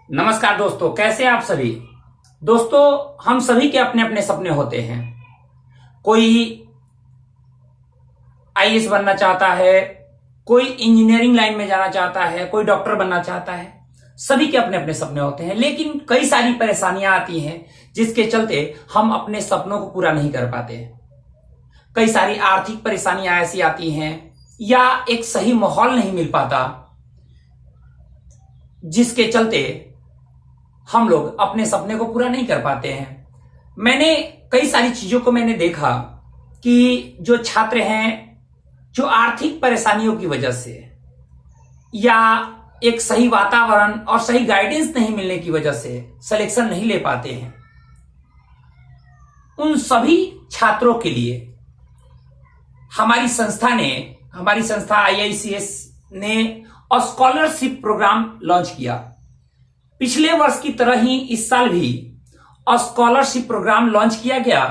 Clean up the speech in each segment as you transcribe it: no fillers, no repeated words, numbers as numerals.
नमस्कार दोस्तों, कैसे आप सभी। दोस्तों, हम सभी के अपने अपने सपने होते हैं। कोई आईएएस बनना चाहता है, कोई इंजीनियरिंग लाइन में जाना चाहता है, कोई डॉक्टर बनना चाहता है। सभी के अपने अपने सपने होते हैं, लेकिन कई सारी परेशानियां आती हैं जिसके चलते हम अपने सपनों को पूरा नहीं कर पाते। कई सारी आर्थिक परेशानियां ऐसी आती हैं या एक सही माहौल नहीं मिल पाता, जिसके चलते हम लोग अपने सपने को पूरा नहीं कर पाते हैं। मैंने कई सारी चीजों को देखा कि जो छात्र हैं, जो आर्थिक परेशानियों की वजह से या एक सही वातावरण और सही गाइडेंस नहीं मिलने की वजह से सिलेक्शन नहीं ले पाते हैं, उन सभी छात्रों के लिए हमारी संस्था आईआईसीएस ने स्कॉलरशिप प्रोग्राम लॉन्च किया। पिछले वर्ष की तरह ही इस साल भी स्कॉलरशिप प्रोग्राम लॉन्च किया गया,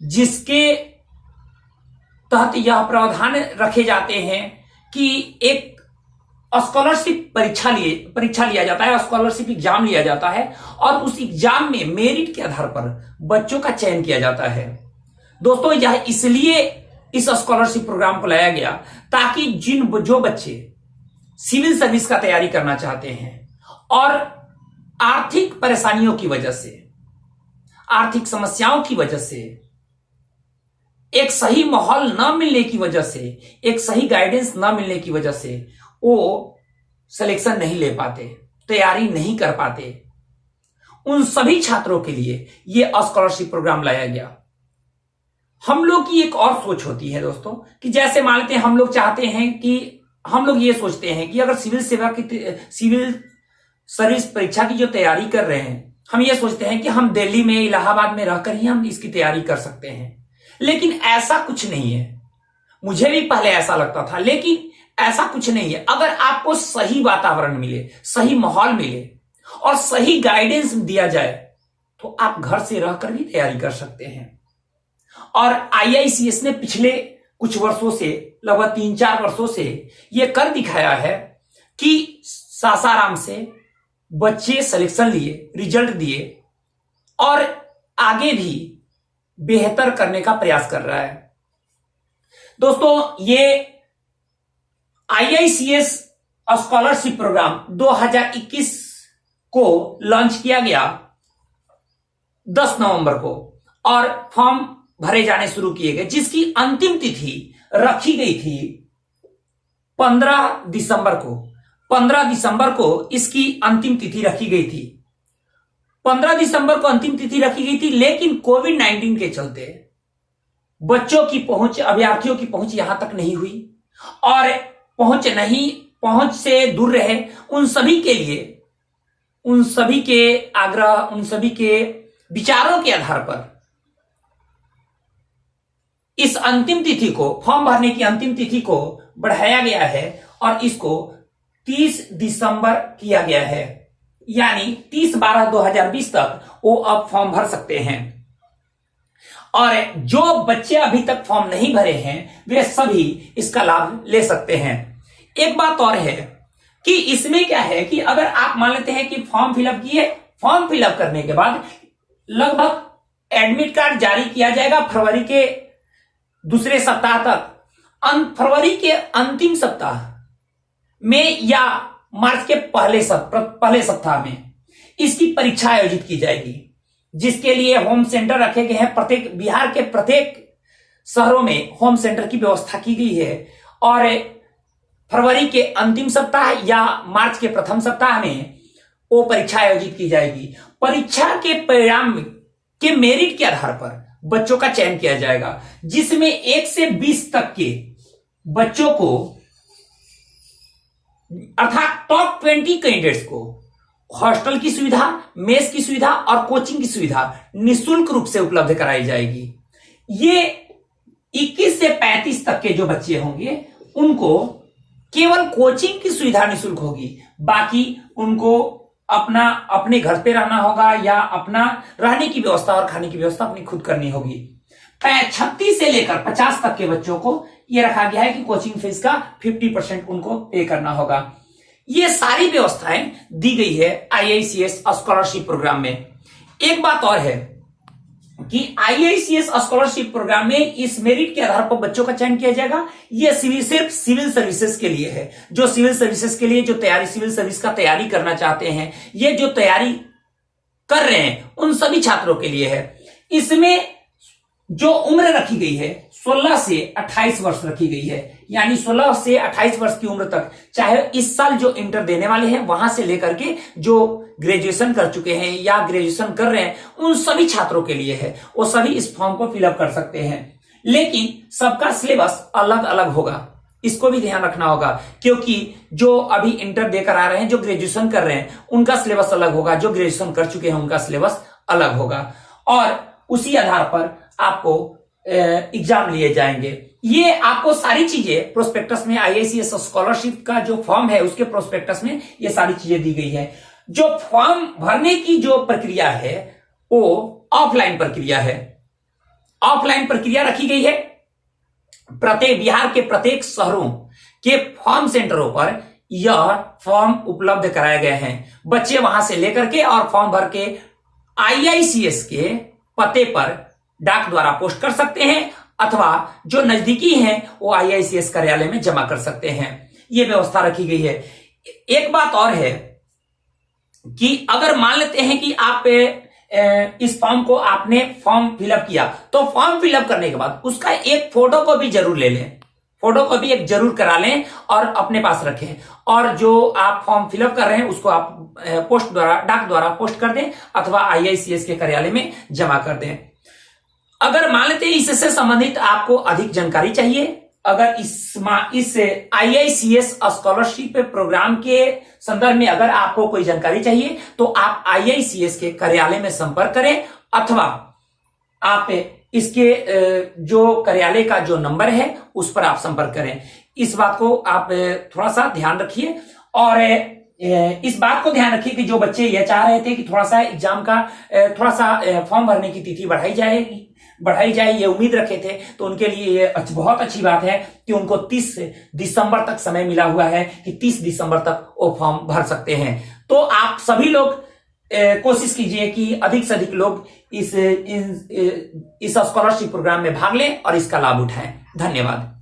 जिसके तहत यह प्रावधान रखे जाते हैं कि एक स्कॉलरशिप परीक्षा लिया जाता है, स्कॉलरशिप एग्जाम लिया जाता है और उस एग्जाम में मेरिट के आधार पर बच्चों का चयन किया जाता है। दोस्तों, यह इसलिए इस स्कॉलरशिप प्रोग्राम को लाया गया ताकि जो बच्चे सिविल सर्विस का तैयारी करना चाहते हैं और आर्थिक परेशानियों की वजह से, आर्थिक समस्याओं की वजह से, एक सही माहौल न मिलने की वजह से, एक सही गाइडेंस न मिलने की वजह से वो सिलेक्शन नहीं ले पाते, तैयारी नहीं कर पाते, उन सभी छात्रों के लिए ये स्कॉलरशिप प्रोग्राम लाया गया। हम लोग की एक और सोच होती है दोस्तों, कि जैसे मान लेते हैं हम लोग चाहते हैं कि हम लोग ये सोचते हैं कि अगर सिविल सर्विस परीक्षा की जो तैयारी कर रहे हैं, हम ये सोचते हैं कि हम दिल्ली में, इलाहाबाद में रहकर ही हम इसकी तैयारी कर सकते हैं। लेकिन ऐसा कुछ नहीं है। मुझे भी पहले ऐसा लगता था, लेकिन ऐसा कुछ नहीं है। अगर आपको सही वातावरण मिले, सही माहौल मिले और सही गाइडेंस दिया जाए तो आप घर से रहकर भी तैयारी कर सकते हैं। और आईआईसीएस ने पिछले कुछ वर्षों से, लगभग 3-4 वर्षों से यह कर दिखाया है कि सासाराम से बच्चे सिलेक्शन लिए, रिजल्ट दिए और आगे भी बेहतर करने का प्रयास कर रहा है। दोस्तों, ये आईआईसीएस स्कॉलरशिप प्रोग्राम 2021 को लॉन्च किया गया 10 नवंबर को और फॉर्म भरे जाने शुरू किए गए, जिसकी अंतिम तिथि रखी गई थी 15 दिसंबर को। 15 दिसंबर को इसकी अंतिम तिथि रखी गई थी। 15 दिसंबर को अंतिम तिथि रखी गई थी, लेकिन कोविड-19 के चलते बच्चों की पहुंच, अभ्यर्थियों की पहुंच यहां तक नहीं हुई और पहुंच से दूर रहे उन सभी के लिए, उन सभी के आग्रह, उन सभी के विचारों के आधार पर इस अंतिम तिथि को, फॉर्म भरने की अंतिम तिथि को बढ़ाया गया है और इसको 30 दिसंबर किया गया है। यानी 30/12/2020 तक वो अब फॉर्म भर सकते हैं। और जो बच्चे अभी तक फॉर्म नहीं भरे हैं वे सभी इसका लाभ ले सकते हैं। एक बात और है कि इसमें क्या है कि अगर आप मान लेते हैं कि फॉर्म फिलअप किए, फॉर्म फिलअप करने के बाद लगभग एडमिट कार्ड जारी किया जाएगा फरवरी के दूसरे सप्ताह तक। फरवरी के अंतिम सप्ताह में या मार्च के पहले सप्ताह में इसकी परीक्षा आयोजित की जाएगी, जिसके लिए होम सेंटर रखे गए हैं। बिहार के प्रत्येक शहरों में होम सेंटर की व्यवस्था की गई है और फरवरी के अंतिम सप्ताह या मार्च के प्रथम सप्ताह में वो परीक्षा आयोजित की जाएगी। परीक्षा के परिणाम के मेरिट के आधार पर बच्चों का चयन किया जाएगा, जिसमें 1 से 20 तक के बच्चों को, अर्थात टॉप 20 कैंडिडेट्स को हॉस्टल की सुविधा, मेस की सुविधा और कोचिंग की सुविधा निःशुल्क रूप से उपलब्ध कराई जाएगी। ये 21 से 35 तक के जो बच्चे होंगे उनको केवल कोचिंग की सुविधा निःशुल्क होगी, बाकी उनको अपने घर पे रहना होगा या अपना रहने की व्यवस्था और खाने की व्यवस्था अपनी खुद करनी होगी। 36 से लेकर 50 तक के बच्चों को यह रखा गया है कि कोचिंग फीस का 50% उनको पे करना होगा। ये सारी व्यवस्थाएं दी गई है आईआईसीएस स्कॉलरशिप प्रोग्राम में। एक बात और है कि आईआईसीएस स्कॉलरशिप प्रोग्राम में इस मेरिट के आधार पर बच्चों का चयन किया जाएगा। ये सिर्फ सिविल सर्विसेज के लिए है। जो सिविल सर्विसेज के लिए जो सिविल सर्विस का तैयारी करना चाहते हैं, ये जो तैयारी कर रहे हैं, उन सभी छात्रों के लिए है। इसमें जो उम्र रखी गई है 16 से 28 वर्ष रखी गई है, यानी 16 से 28 वर्ष की उम्र तक, चाहे इस साल जो इंटर देने वाले हैं वहां से लेकर के जो ग्रेजुएशन कर चुके हैं या ग्रेजुएशन कर रहे हैं, उन सभी छात्रों के लिए है। वो सभी इस फॉर्म को फिलअप कर सकते हैं, लेकिन सबका सिलेबस अलग अलग होगा। इसको भी ध्यान रखना होगा, क्योंकि जो अभी इंटर देकर आ रहे हैं, जो ग्रेजुएशन कर रहे हैं, उनका सिलेबस अलग होगा, जो ग्रेजुएशन कर चुके हैं उनका सिलेबस अलग होगा, और उसी आधार पर आपको एग्जाम लिए जाएंगे। ये आपको सारी चीजें प्रोस्पेक्टस में, आईआईसीएस स्कॉलरशिप का जो फॉर्म है उसके प्रोस्पेक्टस में ये सारी चीजें दी गई है। जो फॉर्म भरने की जो प्रक्रिया है वो ऑफलाइन प्रक्रिया है। ऑफलाइन प्रक्रिया रखी गई है। बिहार के प्रत्येक शहरों के फॉर्म सेंटरों पर यह फॉर्म उपलब्ध कराए गए हैं। बच्चे वहां से लेकर के और फॉर्म भर के आईआईसीएस के पते पर डाक द्वारा पोस्ट कर सकते हैं, अथवा जो नजदीकी हैं वो आईआईसीएस कार्यालय में जमा कर सकते हैं। ये व्यवस्था रखी गई है। एक बात और है कि अगर मान लेते हैं कि आप इस फॉर्म को आपने फॉर्म फिलअप किया, तो फॉर्म फिलअप करने के बाद उसका एक फोटो कॉपी जरूर ले लें। फोटो कॉपी एक जरूर करा लें और अपने पास रखें, और जो आप फॉर्म फिलअप कर रहे हैं उसको आप पोस्ट द्वारा, डाक द्वारा पोस्ट कर दें, अथवा आईआईसीएस के कार्यालय में जमा कर दें। अगर मान लेते हैं इससे संबंधित आपको अधिक जानकारी चाहिए, अगर इस आईआईसीएस स्कॉलरशिप प्रोग्राम के संदर्भ में अगर आपको कोई जानकारी चाहिए, तो आप आईआईसीएस के कार्यालय में संपर्क करें, अथवा आप इसके जो कार्यालय का जो नंबर है उस पर आप संपर्क करें। इस बात को आप थोड़ा सा ध्यान रखिए, और इस बात को ध्यान रखिए कि जो बच्चे ये चाह रहे थे कि थोड़ा सा एग्जाम का थोड़ा सा फॉर्म भरने की तिथि बढ़ाई जाए, ये उम्मीद रखे थे, तो उनके लिए ये बहुत अच्छी बात है कि उनको 30 दिसंबर तक समय मिला हुआ है कि 30 दिसंबर तक वो फॉर्म भर सकते हैं। तो आप सभी लोग कोशिश कीजिए कि अधिक से अधिक लोग इस स्कॉलरशिप प्रोग्राम में भाग लें और इसका लाभ उठाएं। धन्यवाद।